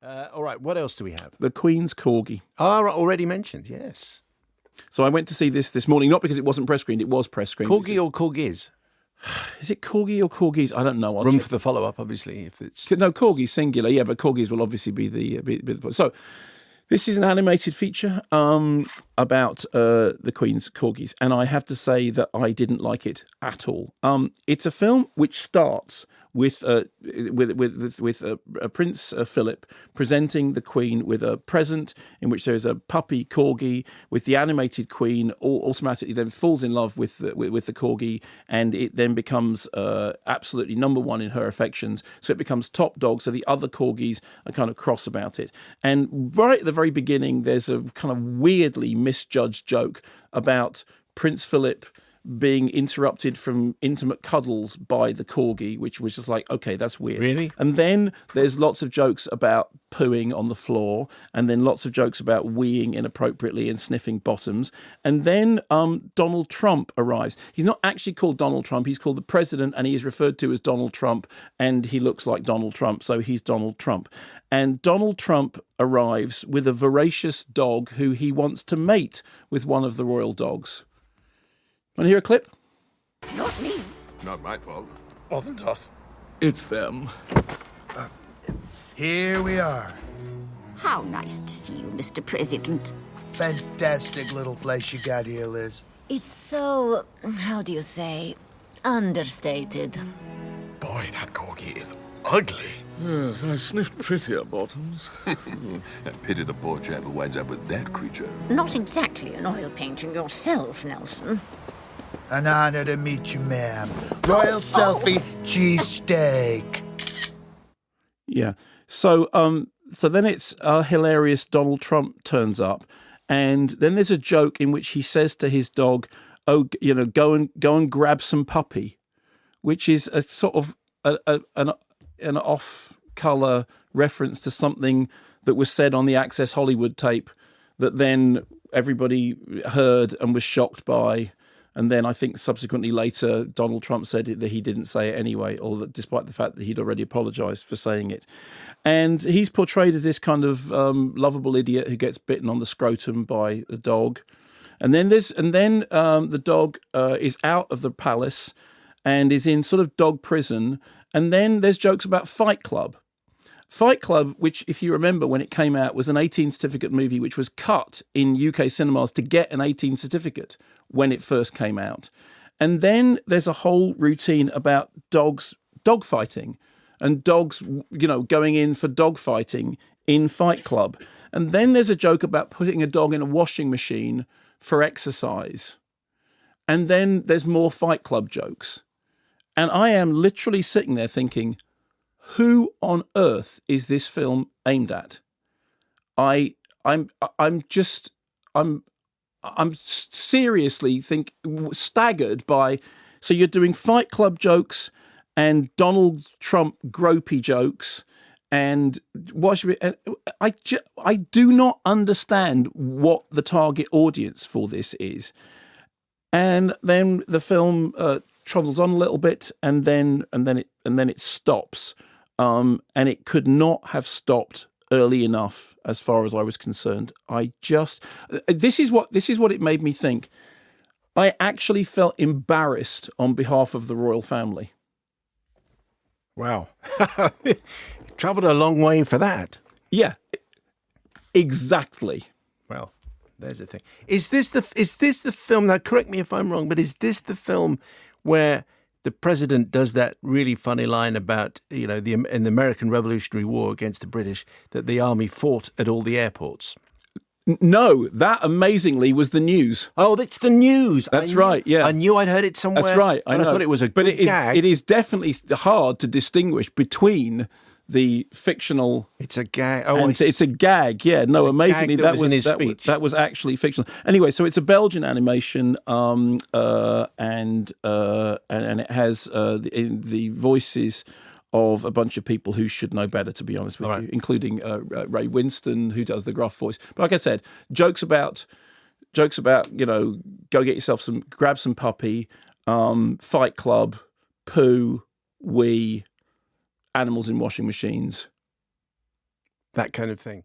All right, what else do we have? The Queen's Corgi. Already mentioned, yes. So I went to see this morning, not because it wasn't press screened, it was press screened. Corgi or Corgis? Is it Corgi or Corgis? I don't know. Room for the follow-up, obviously. If it's No, Corgi singular, yeah, but Corgis will obviously be the... So this is an animated feature about the Queen's Corgis, and I have to say that I didn't like it at all. It's a film which starts with Prince Philip presenting the Queen with a present in which there is a puppy corgi, with the animated Queen automatically then falls in love with the corgi, and it then becomes absolutely number one in her affections. So it becomes top dog. So the other corgis are kind of cross about it. And right at the very beginning, there's a kind of weirdly misjudged joke about Prince Philip being interrupted from intimate cuddles by the corgi, which was just like, okay, that's weird. Really? And then there's lots of jokes about pooing on the floor, and then lots of jokes about weeing inappropriately and sniffing bottoms. And then Donald Trump arrives. He's not actually called Donald Trump. He's called the president, and he is referred to as Donald Trump, and he looks like Donald Trump, so he's Donald Trump. And Donald Trump arrives with a voracious dog who he wants to mate with one of the royal dogs. Want to hear a clip? Not me. Not my fault. Wasn't us. It's them. Here we are. How nice to see you, Mr. President. Fantastic little place you got here, Liz. It's so, how do you say, understated. Boy, that corgi is ugly. Yes, I sniffed prettier bottoms. Pity the poor chap who winds up with that creature. Not exactly an oil painting yourself, Nelson. An honor to meet you, ma'am. Royal selfie cheesesteak. Yeah. So then it's hilarious. Donald Trump turns up, and then there's a joke in which he says to his dog, "Oh, go and grab some puppy," which is a sort of an off-color reference to something that was said on the Access Hollywood tape that then everybody heard and was shocked by. And then I think subsequently later, Donald Trump said that he didn't say it anyway, or that despite the fact that he'd already apologized for saying it. And he's portrayed as this kind of lovable idiot who gets bitten on the scrotum by a dog. And then the dog is out of the palace and is in sort of dog prison. And then there's jokes about Fight Club. Fight Club, which, if you remember when it came out, was an 18 certificate movie which was cut in UK cinemas to get an 18 certificate when it first came out. And then there's a whole routine about dog fighting and dogs, going in for dog fighting in Fight Club. And then there's a joke about putting a dog in a washing machine for exercise. And then there's more Fight Club jokes. And I am literally sitting there thinking, who on earth is this film aimed at? I'm seriously staggered by. So you're doing Fight Club jokes and Donald Trump gropey jokes, and I do not understand what the target audience for this is. And then the film travels on a little bit, and then it stops. And it could not have stopped early enough, as far as I was concerned. This is what it made me think. I actually felt embarrassed on behalf of the royal family. Wow. Travelled a long way for that. Yeah, exactly. Well, there's the thing. Is this the film, now correct me if I'm wrong, but is this the film where the president does that really funny line about, in the American Revolutionary War against the British, that the army fought at all the airports? No, that amazingly was the news. Oh, that's the news. That's right, yeah. I knew I'd heard it somewhere. That's right, I know. I thought it was a good gag. It is definitely hard to distinguish between the fictional... It's a gag. It's a gag, yeah. No, amazingly, that was in his speech. That was actually fictional. Anyway, so it's a Belgian animation, and it has the voices of a bunch of people who should know better, to be honest with you, including Ray Winston, who does the gruff voice. But like I said, jokes about go get yourself grab some puppy, Fight Club, poo, wee, animals in washing machines. that kind of thing.